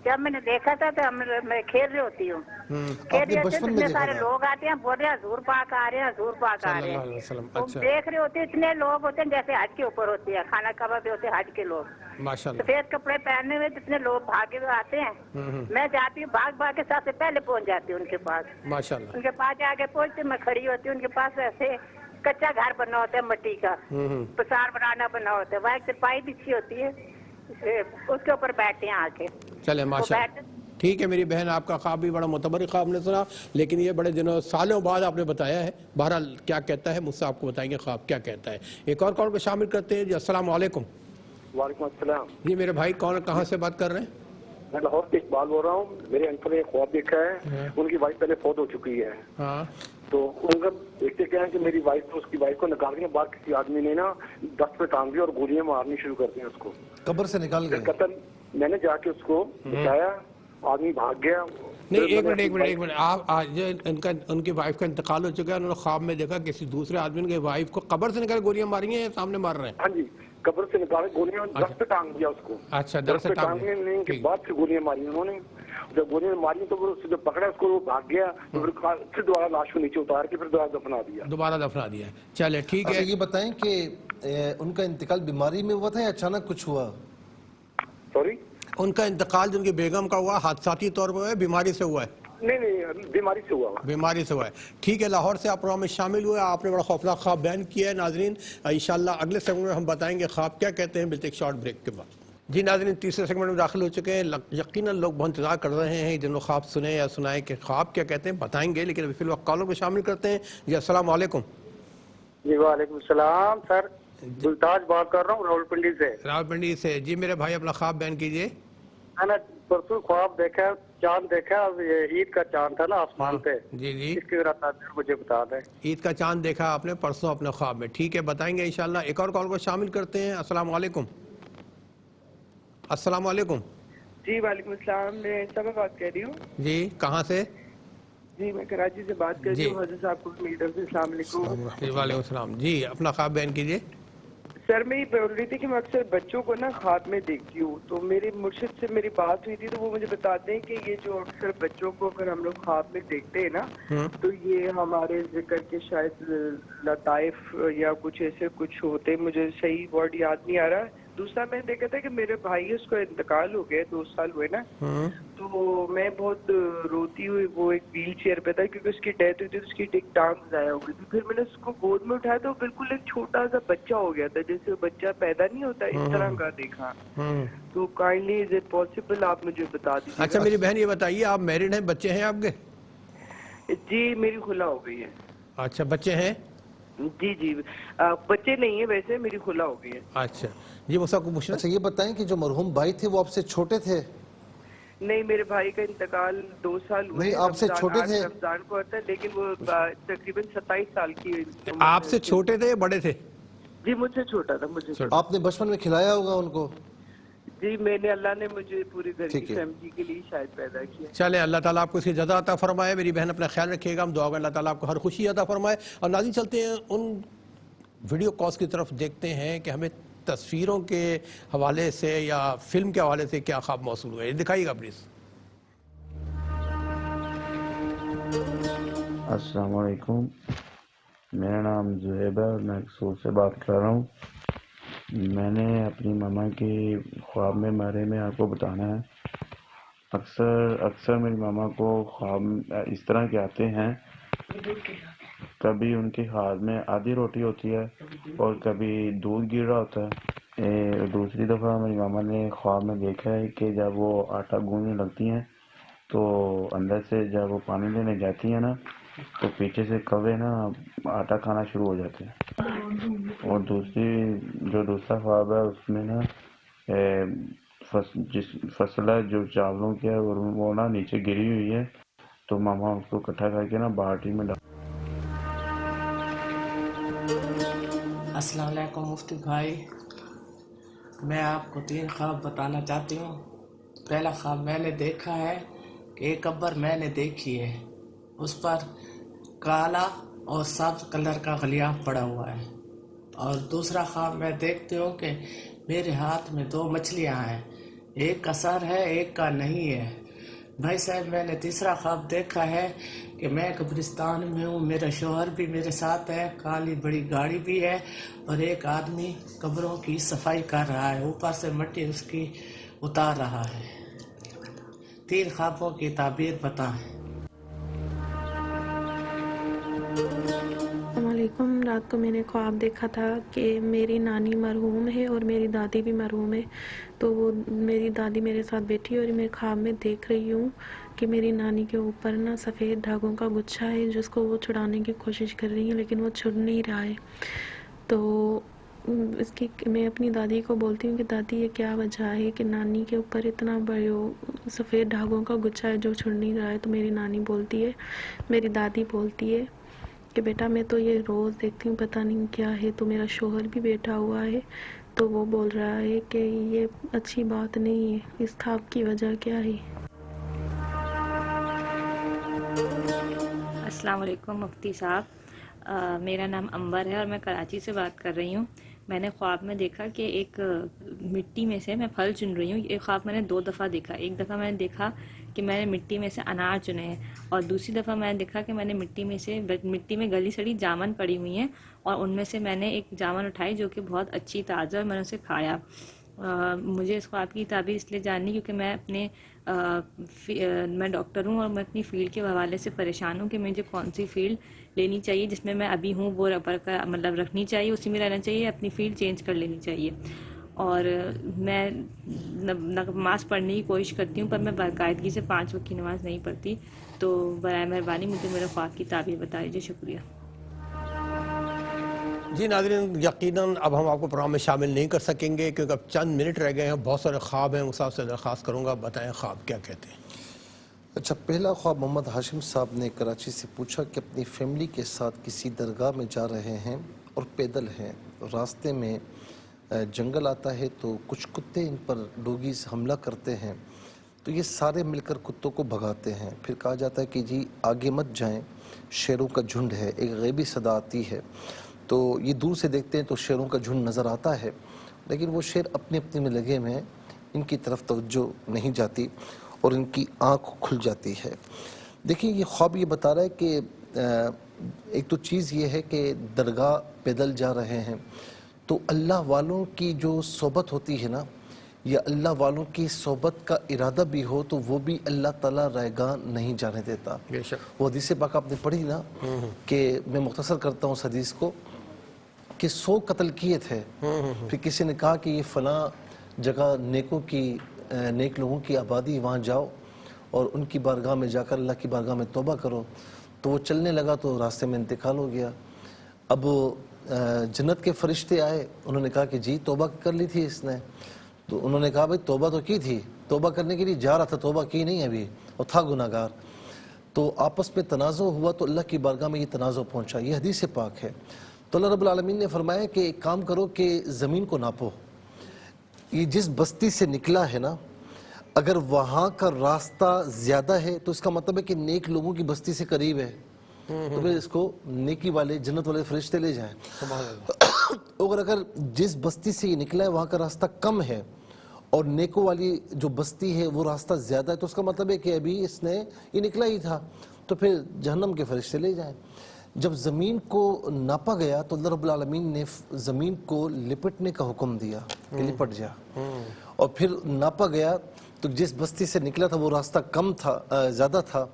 جب میں نے دیکھا تھا تو میں کھیل رہی ہوتی ہوں. کھیل رہی ہوتی ہوں، اتنے سارے لوگ آتے ہیں، بول رہے ہیں حضور پاک آ رہے ہیں، حضور پاک آ رہے ہیں. دیکھ رہے ہوتے اتنے لوگ ہوتے ہیں جیسے حج کے اوپر ہوتے ہیں، خانہ کعبہ پہ ہوتے ہیں حج کے لوگ. سفید کپڑے پہنے ہوئے اتنے لوگ بھاگے ہوئے آتے ہیں. میں جاتی ہوں بھاگ کے ساتھ سے پہلے پہنچ جاتی ہوں ان کے پاس. ماشاءاللہ. ان کے پاس جا کے پہنچتے میں کھڑی ہوتی ہوں ان کے پاس. ایسے کچا گھر بنا ہوتا ہے مٹی کا، پسار بنانا بنا ہوتا ہے، وہاں چرپائی بچھی ہوتی ہے، اس کے اوپر بیٹھتے ہیں آ کے. چلے ماشاءاللہ. ٹھیک ہے میری بہن، آپ کا خواب بھی بڑا معتبر خواب نے سنا، لیکن یہ بڑے دنوں سالوں بعد آپ نے بتایا ہے. بہرحال کیا کہتا ہے مجھ سے آپ کو بتائیں گے خواب کیا کہتا ہے. ایک اور کال کو شامل کرتے ہیں. جی السلام علیکم. وعلیکم السلام. جی میرے بھائی کہاں سے بات کر رہے ہیں؟ میں لاہور سے اقبال بول رہا ہوں. میرے انکل نے خواب دیکھا ہے، ان کی وائف پہلے فوت ہو چکی ہے. ہاں. تو ان کا دیکھتے کیا ہے کہ میری وائف تو اس کی وائف کو نکال کے بعد کسی آدمی نے نا دست پہ ٹانگ دی اور گولیاں مارنی شروع کر دی اس کو. قبر سے نکال گئے. قتل میں نے جا کے اس کو بچایا، آدمی بھاگ گیا. نہیں ایک منٹ آپ ان کی وائف کا انتقال ہو چکا ہے، انہوں نے خواب میں دیکھا کسی دوسرے آدمی نے وائف کو قبر سے نکال گولیاں ماری ہیں یا سامنے مار رہے ہیں؟ ہاں جی، قبر سے نکال گولیاں دست پہ ٹانگ دیا اس کو. اچھا دست پہ ٹانگنے کے بعد سے گولیاں ماری انہوں نے. جب گولیاں ماری تو جو پکڑا اس کو وہ بھاگ گیا، پھر دوبارہ لاش کو نیچے اتار کے پھر دوبارہ دفنا دیا. چلے ٹھیک ہے. یہ بتائیں کہ ان کا انتقال بیماری میں ہوا تھا یا اچانک کچھ ہوا؟ سوری، ان کا انتقال جو ان کی بیگم کا ہوا حادثاتی طور پر ہوا ہے، بیماری سے ہوا ہے؟ نہیں بیماری سے ہوا. بیماری سے ہوا ہے. ٹھیک ہے، لاہور سے آپ پروگرام میں شامل ہوئے. آپ نے بڑا خوفناک خواب بیان کیا ہے. ناظرین انشاءاللہ اگلے سیگمنٹ میں ہم بتائیں گے خواب کیا کہتے ہیں، ملتے ایک شارٹ بریک کے بعد. جی ناظرین تیسرے سیگمنٹ میں داخل ہو چکے ہیں. یقیناً لوگ بہت انتظار کر رہے ہیں جنہوں خواب سنے یا سنائے کہ خواب کیا کہتے ہیں، بتائیں گے. لیکن ابھی فی الوقت کالر کو شامل کرتے ہیں. جی السلام علیکم. جی وعلیکم السلام. سر گلتاج بات کر رہا ہوں راولپنڈی سے. راولپنڈی سے. جی میرے بھائی اپنا خواب بیان کیجیے. میں نے پرسوں خواب دیکھا، چاند دیکھا، یہ عید کا چاند تھا نا آسمان پہ. جی اس کی ذرا مجھے بتا دیں. عید کا چاند دیکھا آپ نے پرسوں اپنے خواب میں. ٹھیک ہے بتائیں گے انشاءاللہ. ایک اور کال کو شامل کرتے ہیں. السلام علیکم. السلام علیکم. جی وعلیکم السلام. میں سبا بات کر رہی ہوں. جی کہاں سے؟ جی میں کراچی سے بات کر رہی ہوں. حضرت صاحب کو میڈم سے السلام علیکم. وعلیکم السلام. جی اپنا خواب بیان کیجیے. سر میں یہ بول رہی تھی کہ میں اکثر بچوں کو نا خواب میں دیکھتی ہوں، تو میری مرشد سے میری بات ہوئی تھی تو وہ مجھے بتاتے ہیں کہ یہ جو اکثر بچوں کو اگر ہم لوگ خواب میں دیکھتے ہیں نا تو یہ ہمارے ذکر کے شاید لطائف یا کچھ ایسے کچھ ہوتے، مجھے صحیح ورڈ یاد نہیں آ رہا۔ دوسرا میں نے دیکھا تھا کہ میرے بھائی اس کا انتقال ہو گیا، 2 سال ہوئے نا، تو میں بہت روتی ہوئی، وہ ایک ویل چیئر پہ تھا کیونکہ اس کی ڈیتھ ہوئی تھی، اس کی ایک ٹانگ ضائع ہو گئی تھی۔ پھر میں نے اس کو گود میں اٹھایا تو بالکل ایک چھوٹا سا بچہ ہو گیا تھا، جیسے بچہ پیدا نہیں ہوتا اس طرح کا دیکھا۔ تو کائنڈلی از اٹ پاسبل آپ مجھے بتا دیجیے۔ اچھا میری بہن یہ بتائیے، آپ میرڈ ہیں، بچے ہیں آپ کے؟ جی میری خلا ہو گئی ہے۔ اچھا بچے ہیں؟ جی جی بچے نہیں ہیں، ویسے میری خلا ہو گئی ہے۔ اچھا جی وہ سب کو پوچھنا۔ اچھا یہ بتائیں کہ جو مرحوم بھائی تھے وہ آپ سے چھوٹے تھے؟ نہیں، میرے بھائی کا انتقال 2 سال ہوئے، نہیں آپ سے چھوٹے تھے؟ رمضان کو آتا ہے، لیکن وہ تقریباً 27 سال کی آپ سے چھوٹے تھے یا بڑے تھے؟ جی مجھ سے چھوٹا تھا، مجھ سے چھوٹا۔ آپ نے بچپن میں کھلایا ہوگا ان کو؟ جی میں نے، اللہ نے مجھے پوری گھر کی فیملی کے لیے شاید پیدا کیا۔ چلے اللہ تعالیٰ آپ کو اس کی جزا عطا فرمائے۔ میری بہن اپنا خیال رکھیے گا، ہم دعا کریں اللہ تعالیٰ آپ کو ہر خوشی عطا فرمائے۔ اور ناظرین چلتے ہیں ان ویڈیو کالز کی طرف، دیکھتے ہیں کہ ہمیں تصویروں کے حوالے سے یا فلم کے حوالے سے کیا خواب موصول ہوئے، دکھائیے گا پلیز۔ السلام علیکم، میرا نام زہیب ہے اور میں قصور سے بات کر رہا ہوں۔ میں نے اپنی ماما کے خواب میں بارے میں آپ کو بتانا ہے۔ اکثر میری ماما کو خواب اس طرح کے آتے ہیں، کبھی ان کے ہاتھ میں آدھی روٹی ہوتی ہے اور کبھی دودھ گر رہا ہوتا ہے۔ دوسری دفعہ میری ماما نے خواب میں دیکھا ہے کہ جب وہ آٹا گوندنے لگتی ہیں تو اندر سے جب وہ پانی لینے جاتی ہیں نا تو پیچھے سے کوے نا آٹا کھانا شروع ہو جاتے ہیں۔ اور دوسرا خواب ہے اس میں نا فصل ہے جو چاولوں کی ہے اور وہ نا نیچے گری ہوئی ہے، تو ماما اس کو اکٹھا کر کے نا بالٹی میں ڈال۔ السلام علیکم مفتی بھائی، میں آپ کو 3 خواب بتانا چاہتی ہوں۔ پہلا خواب میں نے دیکھا ہے کہ ایک قبر میں نے دیکھی ہے، اس پر کالا اور سبز کلر کا غلیاف پڑا ہوا ہے۔ اور دوسرا خواب میں دیکھتی ہوں کہ میرے ہاتھ میں 2 مچھلیاں ہیں، ایک کا سر ہے ایک کا نہیں ہے۔ بھائی صاحب میں نے تیسرا خواب دیکھا ہے کہ میں قبرستان میں ہوں، میرا شوہر بھی میرے ساتھ ہے، کالی بڑی گاڑی بھی ہے اور ایک آدمی قبروں کی صفائی کر رہا ہے، اوپر سے مٹی اس کی اتار رہا ہے۔ 3 خوابوں کی تعبیر بتائیں۔ السلام علیکم، رات کو میں نے خواب دیکھا تھا کہ میری نانی مرحوم ہے اور میری دادی بھی مرحوم ہے، تو وہ میری دادی میرے ساتھ بیٹھی ہے اور میں خواب میں دیکھ رہی ہوں کہ میری نانی کے اوپر نا سفید دھاگوں کا گچھا ہے جس کو وہ چھڑانے کی کوشش کر رہی ہیں لیکن وہ چھڑ نہیں رہا ہے۔ تو میں اپنی دادی کو بولتی ہوں کہ دادی یہ کیا وجہ ہے کہ نانی کے اوپر اتنا بڑے سفید دھاگوں کا گچھا ہے جو چھڑ نہیں رہا ہے؟ تو میری دادی بولتی ہے کہ بیٹا میں تو یہ روز دیکھتی ہوں، پتہ نہیں کیا ہے۔ تو میرا شوہر بھی بیٹھا ہوا ہے تو وہ بول رہا ہے کہ یہ اچھی بات نہیں ہے، اس خواب کی وجہ کیا ہے؟ السلام علیکم مفتی صاحب، میرا نام انور ہے اور میں کراچی سے بات کر رہی ہوں۔ میں نے خواب میں دیکھا کہ ایک مٹی میں سے میں پھل چن رہی ہوں۔ یہ خواب میں نے 2 دفعہ دیکھا۔ ایک دفعہ میں نے دیکھا کہ میں نے مٹی میں سے انار چنے ہیں اور دوسری دفعہ میں نے دیکھا کہ میں نے مٹی میں گلی سڑی جامن پڑی ہوئی ہیں اور ان میں سے میں نے ایک جامن اٹھائی جو کہ بہت اچھی تازہ اور میں نے اسے کھایا۔ مجھے اس خواب کی تعبیر اس لیے جاننی کیونکہ میں ڈاکٹر ہوں اور میں اپنی فیلڈ کے حوالے سے پریشان ہوں کہ مجھے کون سی فیلڈ لینی چاہیے، جس میں میں ابھی ہوں وہ مطلب رکھنی چاہیے، اسی میں رہنا چاہیے، اپنی فیلڈ چینج کر لینی چاہیے۔ اور میں نماز پڑھنے کی کوشش کرتی ہوں پر میں باقاعدگی سے 5 وقت کی نماز نہیں پڑھتی، تو برائے مہربانی مجھے میرے خواب کی تعبیر بتا دیجیے، شکریہ۔ جی ناظرین یقیناً اب ہم آپ کو پروگرام میں شامل نہیں کر سکیں گے کیونکہ اب چند منٹ رہ گئے ہیں، بہت سارے خواب ہیں، اس سے درخواست کروں گا بتائیں خواب کیا کہتے ہیں۔ اچھا، پہلا خواب محمد ہاشم صاحب نے کراچی سے پوچھا کہ اپنی فیملی کے ساتھ کسی درگاہ میں جا رہے ہیں اور پیدل ہیں، راستے میں جنگل آتا ہے تو کچھ کتے ان پر ڈوگیز حملہ کرتے ہیں، تو یہ سارے مل کر کتوں کو بھگاتے ہیں۔ پھر کہا جاتا ہے کہ جی آگے مت جائیں، شیروں کا جھنڈ ہے، ایک غیبی صدا آتی ہے۔ تو یہ دور سے دیکھتے ہیں تو شیروں کا جھنڈ نظر آتا ہے، لیکن وہ شیر اپنے اپنے میں لگے ہوئے ہیں، ان کی طرف توجہ نہیں جاتی اور ان کی آنکھ کھل جاتی ہے۔ دیکھیں یہ خواب یہ بتا رہا ہے کہ ایک تو چیز یہ ہے کہ درگاہ پیدل جا رہے ہیں، تو اللہ والوں کی جو صحبت ہوتی ہے نا، یا اللہ والوں کی صحبت کا ارادہ بھی ہو تو وہ بھی اللہ تعالیٰ رائگاں نہیں جانے دیتا۔ وہ حدیث پاک آپ نے پڑھی نا، کہ میں مختصر کرتا ہوں اس حدیث کو، کہ 100 قتل کیے تھے، پھر کسی نے کہا کہ یہ فلاں جگہ نیک لوگوں کی آبادی، وہاں جاؤ اور ان کی بارگاہ میں جا کر اللہ کی بارگاہ میں توبہ کرو، تو وہ چلنے لگا تو راستے میں انتقال ہو گیا۔ اب جنت کے فرشتے آئے، انہوں نے کہا کہ جی توبہ کر لی تھی اس نے، تو انہوں نے کہا بھائی توبہ تو کی تھی، توبہ کرنے کے لیے جا رہا تھا، توبہ کی نہیں ابھی، اور تھا گناہ گار۔ تو آپس میں تنازع ہوا تو اللہ کی بارگاہ میں یہ تنازع پہنچا، یہ حدیث پاک ہے۔ تو اللہ رب العالمین نے فرمایا کہ ایک کام کرو کہ زمین کو ناپو، یہ جس بستی سے نکلا ہے نا، اگر وہاں کا راستہ زیادہ ہے تو اس کا مطلب ہے کہ نیک لوگوں کی بستی سے قریب ہے، تو پھر اس کو نیکی والے جنت والے فرشتے لے جائیں۔ اگر جس بستی سے یہ نکلا ہے وہاں کا راستہ کم ہے اور نیکوں والی جو بستی ہے وہ راستہ زیادہ ہے، تو اس کا مطلب ہے کہ ابھی اس نے یہ نکلا ہی تھا، تو پھر جہنم کے فرشتے لے جائیں۔ جب زمین کو ناپا گیا تو اللہ رب العالمین نے زمین کو لپٹنے کا حکم دیا کہ لپٹ جا، اور پھر ناپا گیا تو جس بستی سے نکلا تھا وہ راستہ کم تھا، زیادہ تھا،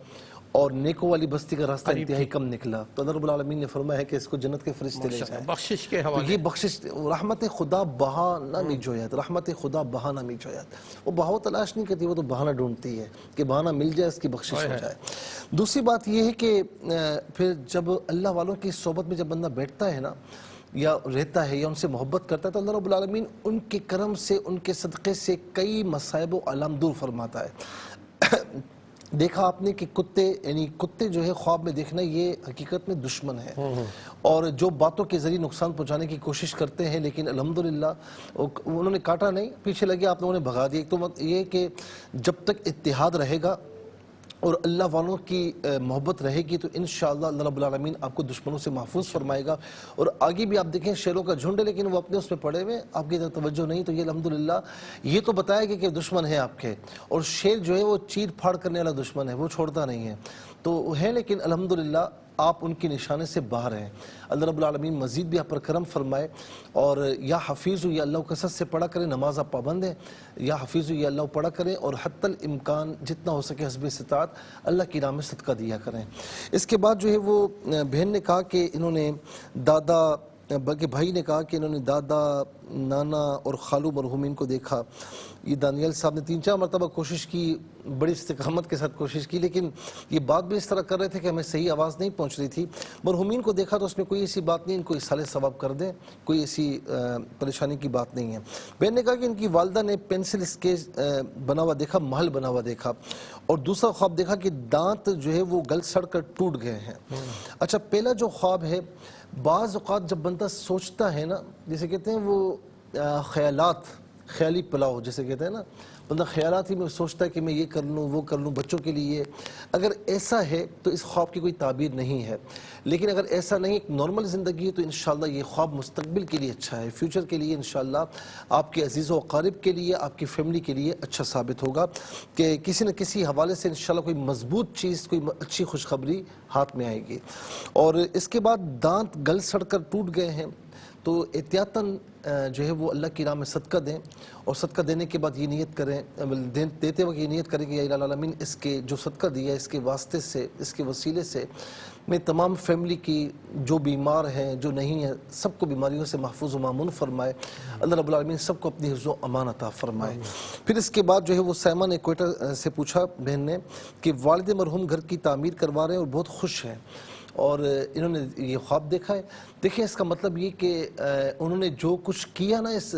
اور نیکوں والی بستی کا راستہ انتہائی کم نکلا، تو اللہ رب العالمین نے فرمایا ہے کہ اس کو جنت کے فرشتے لے جائیں۔ بخشش کے حوالے، یہ بخشش، رحمت خدا بہا نہ می جویت، رحمت خدا بہا نہ می جویت، وہ بہاؤ تلاش نہیں کرتی، وہ تو بہانہ ڈھونڈتی ہے کہ بہانہ مل جائے، اس کی بخشش ہو جائے۔ دوسری بات یہ ہے کہ پھر جب اللہ والوں کی صحبت میں جب بندہ بیٹھتا ہے نا، یا رہتا ہے یا ان سے محبت کرتا ہے، تو اللہ رب العالمین ان کے کرم سے، ان کے صدقے سے کئی مصائب و آلام دور فرماتا ہے۔ دیکھا آپ نے کہ کتے جو ہے خواب میں دیکھنا یہ حقیقت میں دشمن ہے، اور جو باتوں کے ذریعے نقصان پہنچانے کی کوشش کرتے ہیں، لیکن الحمدللہ انہوں نے کاٹا نہیں، پیچھے لگے آپ لوگوں نے بھگا دیا۔ ایک تو یہ کہ جب تک اتحاد رہے گا اور اللہ والوں کی محبت رہے گی تو انشاءاللہ اللہ رب العالمین آپ کو دشمنوں سے محفوظ فرمائے گا۔ اور آگے بھی آپ دیکھیں شیروں کا جھنڈ ہے، لیکن وہ اپنے اس میں پڑے ہوئے، آپ کی طرف توجہ نہیں، تو یہ الحمدللہ یہ تو بتایا گیا کہ دشمن ہے آپ کے، اور شیر جو ہے وہ چیر پھاڑ کرنے والا دشمن ہے، وہ چھوڑتا نہیں ہے، تو ہے، لیکن الحمدللہ آپ ان کی نشانے سے باہر ہیں۔ اللہ رب العالمین مزید بھی آپ پر کرم فرمائے، اور یا حفیظ یا اللہ کثرت سے پڑھا کریں، نماز آپ پابند ہیں، یا حفیظ یا اللہ پڑھا کریں، اور حتی الامکان جتنا ہو سکے حسب استطاعت اللہ کی راہ میں صدقہ دیا کریں۔ اس کے بعد جو ہے وہ بہن نے کہا کہ انہوں نے بلکہ بھائی نے کہا کہ انہوں نے دادا، نانا اور خالو مرحومین کو دیکھا۔ یہ دانیال صاحب نے 3-4 مرتبہ کوشش کی، بڑی استقامت کے ساتھ کوشش کی، لیکن یہ بات بھی اس طرح کر رہے تھے کہ ہمیں صحیح آواز نہیں پہنچ رہی تھی۔ مرحومین کو دیکھا تو اس میں کوئی ایسی بات نہیں، ان کو اصالہ ثواب کر دیں، کوئی ایسی پریشانی کی بات نہیں ہے۔ بہن نے کہا کہ ان کی والدہ نے پینسل اسکیچ بنا ہوا دیکھا، محل بنا ہوا دیکھا، اور دوسرا خواب دیکھا کہ دانت جو ہے وہ گل سڑ کر ٹوٹ گئے ہیں۔ اچھا، پہلا جو خواب ہے، بعض اوقات جب بندہ سوچتا ہے نا، جیسے کہتے ہیں وہ خیالی پلاؤ جیسے کہتے ہیں نا، بندہ خیالات ہی میں سوچتا ہے کہ میں یہ کر لوں، وہ کر لوں، بچوں کے لیے، اگر ایسا ہے تو اس خواب کی کوئی تعبیر نہیں ہے۔ لیکن اگر ایسا نہیں، ایک نارمل زندگی ہے، تو انشاءاللہ یہ خواب مستقبل کے لیے اچھا ہے، فیوچر کے لیے انشاءاللہ آپ کے عزیز و اقارب کے لیے، آپ کی فیملی کے لیے اچھا ثابت ہوگا کہ کسی نہ کسی حوالے سے انشاءاللہ کوئی مضبوط چیز، کوئی اچھی خوشخبری ہاتھ میں آئے گی۔ اور اس کے بعد دانت گل سڑ کر ٹوٹ گئے ہیں، تو احتیاطاً جو ہے وہ اللہ کی راہ میں صدقہ دیں، اور صدقہ دینے کے بعد یہ نیت کریں، دیتے وقت یہ نیت کریں کہ یا الہ العالمین اس کے جو صدقہ دیا، اس کے واسطے سے، اس کے وسیلے سے میں تمام فیملی کی جو بیمار ہیں، جو نہیں ہیں، سب کو بیماریوں سے محفوظ و مامون فرمائے، اللہ رب العالمین سب کو اپنی حفظ و امان عطا فرمائے۔ پھر اس کے بعد جو ہے وہ سیمہ نے کوئٹہ سے پوچھا بہن نے کہ والد مرحوم گھر کی تعمیر کروا رہے ہیں اور بہت خوش ہیں، اور انہوں نے یہ خواب دیکھا ہے۔ دیکھیں اس کا مطلب یہ کہ انہوں نے جو کچھ کیا نا اس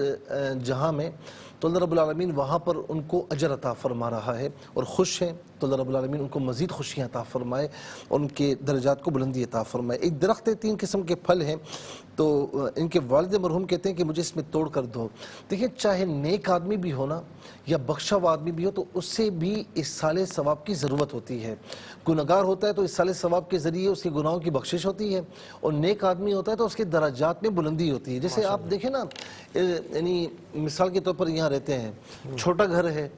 جہاں میں، تو اللہ رب العالمین وہاں پر ان کو اجر عطا فرما رہا ہے اور خوش ہیں تو اللہ رب العالمین ان کو مزید خوشیاں عطا فرمائے اور ان کے درجات کو بلندی عطا فرمائے۔ ایک درخت ہے، 3 قسم کے پھل ہیں، تو ان کے والد مرحوم کہتے ہیں کہ مجھے اس میں توڑ کر دو۔ دیکھیں چاہے نیک آدمی بھی ہونا یا بخشا ہوا آدمی بھی ہو تو اس سے بھی اِصال ثواب کی ضرورت ہوتی ہے۔ گنہگار ہوتا ہے تو اِصال ثواب کے ذریعے اس کے گناہوں کی بخشش ہوتی ہے، اور نیک آدمی ہوتا ہے تو اس کے درجات میں بلندی ہوتی ہے۔ جیسے آپ دیکھیں نا، یعنی مثال کے طور پر یہاں رہتے ہیں، چھوٹا گھر ہے،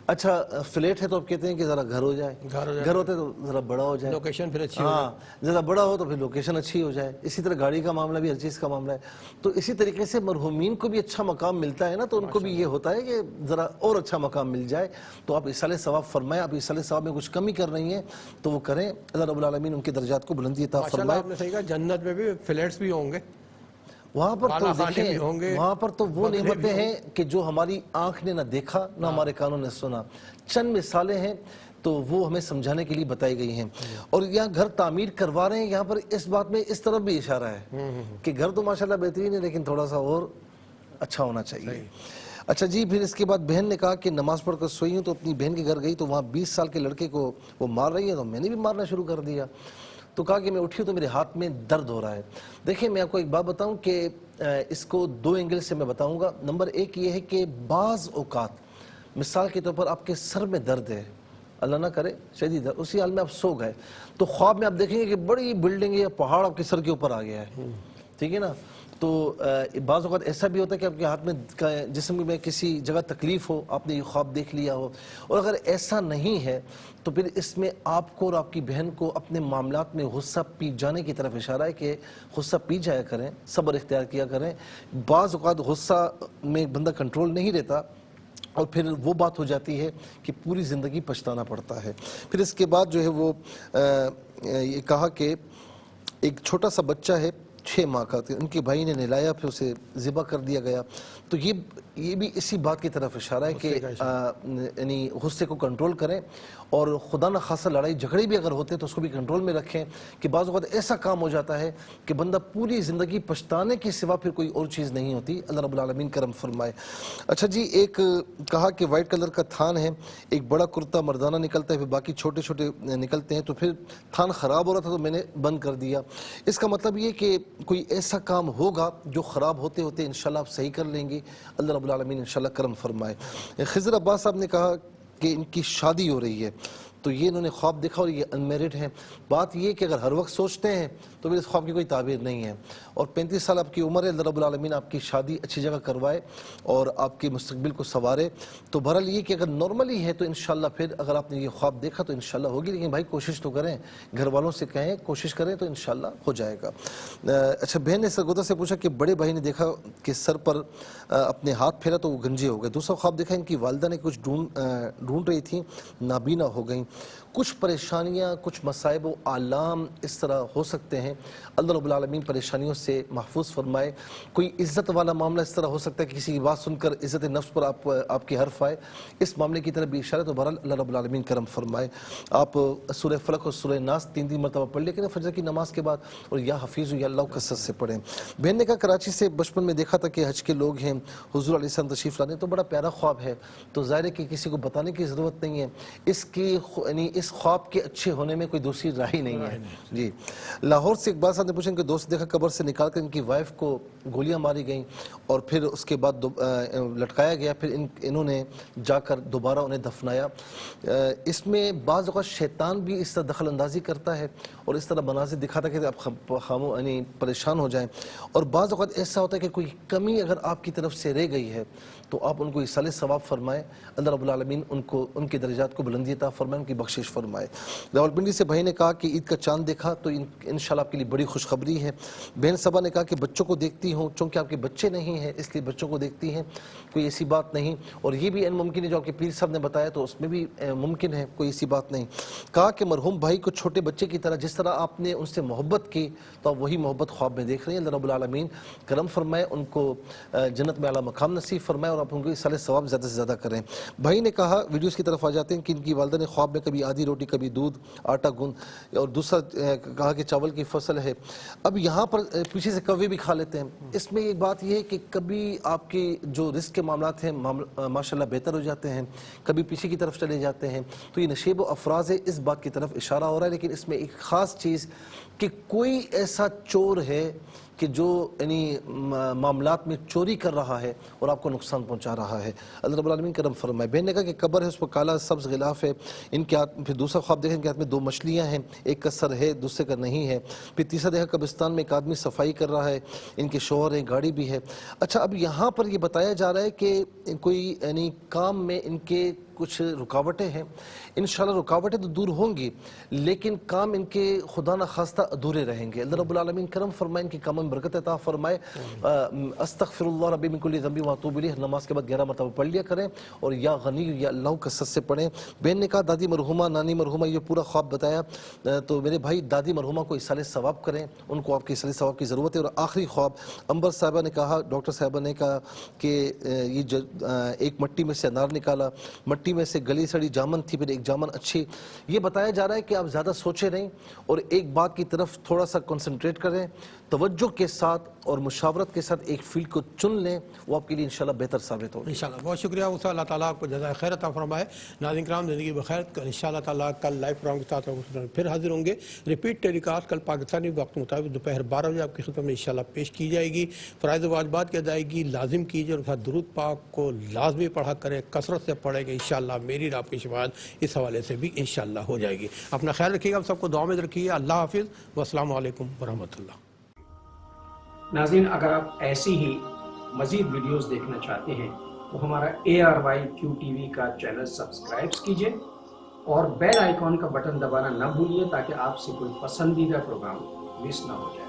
اچھا فلیٹ ہے تو آپ کہتے ہیں کہ ذرا گھر ہو جائے، گھر ہوتا ہے تو ذرا بڑا ہو جائے، لوکیشن پھر اچھی ہو جائے، ذرا بڑا ہو تو پھر لوکیشن اچھی ہو جائے۔ اسی طرح گاڑی کا معاملہ بھی ہر چیز کا معاملہ ہے، تو اسی طریقے سے مرحومین کو بھی اچھا مقام ملتا ہے نا، تو ان کو بھی یہ ہوتا ہے کہ ذرا اور اچھا مقام مل جائے۔ تو آپ اِصال ثواب فرمائیں، آپ اِصال ثواب میں کچھ کمی کر رہی ہیں تو وہ کریں، اللہ رب العالمین ان کے درجات کو بلندی عطا فرمائے۔ آپ نے صحیح کہا، جنت میں بھی فلیٹس بھی ہوں گے، وہاں پر تو دیکھیں وہاں پر تو وہ نعمتیں ہیں کہ جو ہماری آنکھ نے نہ دیکھا نہ ہمارے کانوں نے سنا۔ چند مثالیں ہیں تو وہ ہمیں سمجھانے کے لیے بتائی گئی ہیں، اور یہاں گھر تعمیر کروا رہے ہیں، یہاں پر اس بات میں اس طرف بھی اشارہ ہے کہ گھر تو ماشاءاللہ بہترین ہے لیکن تھوڑا سا اور اچھا ہونا چاہیے۔ اچھا جی، پھر اس کے بعد بہن نے کہا کہ نماز پڑھ کر سوئی ہوں تو اپنی بہن کے گھر گئی تو وہاں 20 سال کے لڑکے کو وہ مار رہی ہے، تو میں نے بھی مارنا شروع کر دیا۔ تو کہا کہ میں اٹھی ہوں تو میرے ہاتھ میں درد ہو رہا ہے۔ دیکھیں میں آپ کو ایک بات بتاؤں کہ اس کو 2 اینگل سے میں بتاؤں گا۔ نمبر 1 یہ ہے کہ بعض اوقات مثال کے طور پر آپ کے سر میں درد ہے، اللہ نہ کرے شدید درد، اسی حال میں آپ سو گئے تو خواب میں آپ دیکھیں گے کہ بڑی بلڈنگ یا پہاڑ آپ کے سر کے اوپر آ گیا ہے، ٹھیک ہے نا۔ تو بعض اوقات ایسا بھی ہوتا ہے کہ آپ کے ہاتھ میں جسم میں کسی جگہ تکلیف ہو، آپ نے یہ خواب دیکھ لیا ہو، اور اگر ایسا نہیں ہے تو پھر اس میں آپ کو اور آپ کی بہن کو اپنے معاملات میں غصہ پی جانے کی طرف اشارہ ہے کہ غصہ پی جایا کریں، صبر اختیار کیا کریں۔ بعض اوقات غصہ میں بندہ کنٹرول نہیں رہتا اور پھر وہ بات ہو جاتی ہے کہ پوری زندگی پچھتانا پڑتا ہے۔ پھر اس کے بعد جو ہے وہ یہ کہا کہ ایک چھوٹا سا بچہ ہے 6 ماہ کا، ان کے بھائی نے نہلایا پھر اسے ذبح کر دیا گیا، تو یہ بھی اسی بات کی طرف اشارہ ہے کہ یعنی غصے کو کنٹرول کریں، اور خدا نہ خاصہ لڑائی جھگڑے بھی اگر ہوتے ہیں تو اس کو بھی کنٹرول میں رکھیں، کہ بعض اوقات ایسا کام ہو جاتا ہے کہ بندہ پوری زندگی پچھتانے کے سوا پھر کوئی اور چیز نہیں ہوتی۔ اللہ رب العالمین کرم فرمائے۔ اچھا جی، ایک کہا کہ وائٹ کلر کا تھان ہے، ایک بڑا کرتا مردانہ نکلتا ہے، پھر باقی چھوٹے چھوٹے نکلتے ہیں، تو پھر تھان خراب ہو رہا تھا تو میں نے بند کر دیا۔ اس کا مطلب یہ کہ کوئی ایسا کام ہوگا جو خراب ہوتے ہوتے انشاءاللہ آپ صحیح کر لیں گے، اللہ رب العالمین انشاءاللہ کرم فرمائے۔ خضر عباس صاحب نے کہا کہ ان کی شادی ہو رہی ہے، تو یہ انہوں نے خواب دیکھا اور یہ انمیرڈ ہیں۔ بات یہ کہ اگر ہر وقت سوچتے ہیں تو پھر اس خواب کی کوئی تعبیر نہیں ہے، اور 35 سال آپ کی عمر ہے، اللہ رب العالمین آپ کی شادی اچھی جگہ کروائے اور آپ کے مستقبل کو سنوارے۔ تو بہرحال یہ کہ اگر نارملی ہے تو انشاءاللہ پھر اگر آپ نے یہ خواب دیکھا تو انشاءاللہ ہوگی، لیکن بھائی کوشش تو کریں، گھر والوں سے کہیں کوشش کریں تو انشاءاللہ ہو جائے گا۔ اچھا، بہن نے سرگودا سے پوچھا کہ بڑے بھائی نے دیکھا کہ سر پر اپنے ہاتھ پھیرا تو وہ گنجے ہو گئے۔ دوسرا خواب دیکھا ان کی والدہ نے کچھ ڈھونڈ رہی تھیں، نابینا ہو گئیں۔ کچھ پریشانیاں، کچھ مصائب و آلام اس طرح ہو سکتے ہیں، اللہ رب العالمین پریشانیوں سے محفوظ فرمائے۔ کوئی عزت والا معاملہ اس طرح ہو سکتا ہے کہ کسی کی بات سن کر عزت نفس پر آپ کے حرف آئے، اس معاملے کی طرف بھی اشارہ، تو بہرحال اللہ رب العالمین کرم فرمائے۔ آپ سورہ فلق اور سورہ ناس 3 مرتبہ پڑھ لیں کہ فجر کی نماز کے بعد، اور یا حفیظ یا اللہ کثرت سے پڑھیں۔ بہن نے کہا کراچی سے بچپن میں دیکھا تھا کہ حج کے لوگ ہیں، حضور علیہ السلام تشریف لانے، تو بڑا پیارا خواب ہے، تو ظاہر ہے کہ کسی کو بتانے کی ضرورت نہیں ہے، اس خواب کے اچھے ہونے میں کوئی دوسری راہ ہی نہیں ہے۔ جی، لاہور سے اقبال صاحب نے پوچھا کہ دوست دیکھا قبر سے نکال کر ان کی وائف کو گولیاں ماری گئیں اور پھر اس کے بعد لٹکایا گیا، پھر انہوں نے جا کر دوبارہ انہیں دفنایا۔ اس میں بعض اوقات شیطان بھی اس طرح دخل اندازی کرتا ہے اور اس طرح مناظر دکھاتا ہے کہ آپ یعنی پریشان ہو جائیں، اور بعض اوقات ایسا ہوتا ہے کہ کوئی کمی اگر آپ کی طرف سے رہ گئی ہے تو آپ ان کو ایصال ثواب فرمائیں، اللہ رب العالمین ان کے درجات کو بلندی عطا فرمائے، ان کی بخشش فرمائے۔ راولپنڈی سے بھائی نے کہا کہ عید کا چاند دیکھا تو انشاءاللہ آپ کے لیے بڑی خوشخبری ہے۔ بہن صبا نے کہا کہ بچوں کو دیکھتی ہوں، چونکہ آپ کے بچے نہیں ہیں اس لیے بچوں کو دیکھتی ہیں، کوئی ایسی بات نہیں، اور یہ بھی ممکن ہے جو آپ کے پیر صاحب نے بتایا تو اس میں بھی ممکن ہے، کوئی ایسی بات نہیں۔ کہا کہ مرحوم بھائی کو چھوٹے بچے کی طرح جس طرح آپ نے ان سے محبت کی تو آپ وہی محبت خواب میں دیکھ رہے ہیں، اللہ رب العالمین کرم فرمائے، ان کو جنت میں اعلیٰ مقام نصیب فرمائے، اور آپ ان کو اصال ثواب زیادہ سے زیادہ کریں. بھائی نے کہا, ویڈیوز کی طرف آ جاتے ہیں, کہ ان کی والدہ نے خواب میں کبھی آدھی روٹی, کبھی دودھ, آٹا گوند, اور دوسرا کہا کہ چاول کی فصل ہے. اب یہاں پر پیچھے سے کوے بھی کھا لیتے ہیں. اس میں ایک بات یہ ہے کہ کبھی آپ کے جو رزق کے معاملات ہیں ماشاءاللہ بہتر ہو جاتے ہیں, کبھی پیچھے کی طرف چلے جاتے ہیں. تو یہ نشیب و افراز ہے, اس بات کی طرف اشارہ ہو رہا ہے. لیکن اس میں ایک خاص چیز کہ کوئی ایسا چور ہے کہ جو یعنی معاملات میں چوری کر رہا ہے اور آپ کو نقصان پہنچا رہا ہے. اللہ رب العالمین کرم فرمائے. بہن نے کہا کہ قبر ہے, اس پر کالا سبز غلاف ہے, ان کے ہاتھ. پھر دوسرا خواب دیکھیں, ان کے ہاتھ میں 2 مچھلیاں ہیں, ایک کا سر ہے دوسرے کا نہیں ہے. پھر تیسرا دیکھا قبرستان میں ایک آدمی صفائی کر رہا ہے, ان کے شوہر ہیں, گاڑی بھی ہے. اچھا, اب یہاں پر یہ بتایا جا رہا ہے کہ کوئی یعنی کام میں ان کے کچھ رکاوٹیں ہیں. انشاءاللہ رکاوٹیں تو دور ہوں گی, لیکن کام ان کے خدا نہ خواستہ ادھورے رہیں گے. اللہ رب العالمین کرم فرمائے, ان کے کاموں میں برکت عطا فرمائے. استغفر اللہ ربی من کل ذنب واتوب الیہ نماز کے بعد 11 مرتبہ پڑھ لیا کریں, اور یا غنی یا اللہ کثرت سے پڑھیں. بہن نے کہا دادی مرحومہ, نانی مرحومہ, یہ پورا خواب بتایا. تو میرے بھائی دادی مرحومہ کو اصالہ ثواب کریں, ان کو آپ کے اصالہ ثواب کی ضرورت ہے. اور آخری خواب انبر صاحبہ نے کہا, ڈاکٹر صاحبہ نے کہا کہ یہ ایک مٹی میں سے انار نکالا, مٹی میں سے گلی سڑی جامن تھی, پھر ایک جامن اچھی. یہ بتایا جا رہا ہے کہ آپ زیادہ سوچے نہیں اور ایک بات کی طرف تھوڑا سا کنسنٹریٹ کریں, توجہ کے ساتھ اور مشاورت کے ساتھ ایک فیلڈ کو چن لیں, وہ آپ کے لیے انشاءاللہ بہتر ثابت ہوگا. انشاءاللہ بہت شکریہ موسیٰ, اللہ تعالیٰ آپ کو جزائے خیر عطا فرمائے. ناظرین کرام, زندگی بخیر. انشاءاللہ تعالیٰ کل لائیو پروگرام کے ساتھ پھر حاضر ہوں گے. ریپیٹ ٹیلی کاسٹ کل پاکستانی وقت مطابق دوپہر 12 بجے آپ کی خدمت میں انشاءاللہ پیش کی جائے گی. فرائض و واجبات کی ادائیگی لازم کیجیے, اور ساتھ درود پاک کو لازمی پڑھا کریں, کثرت سے پڑھیں گے. انشاءاللہ میری اور آپ کی شفاعت اس حوالے سے بھی انشاءاللہ ہو جائے گی. اپنا خیال رکھیے گا, ہم سب کو دعا میں رکھیے. اللہ حافظ, والسلام علیکم ورحمۃ اللہ. ناظرین, اگر آپ ایسی ہی مزید ویڈیوز دیکھنا چاہتے ہیں تو ہمارا ARYQTV کا چینل سبسکرائب کیجئے اور بیل آئیکن کا بٹن دبانا نہ بھولیے, تاکہ آپ سے کوئی پسندیدہ پروگرام مس نہ ہو جائے.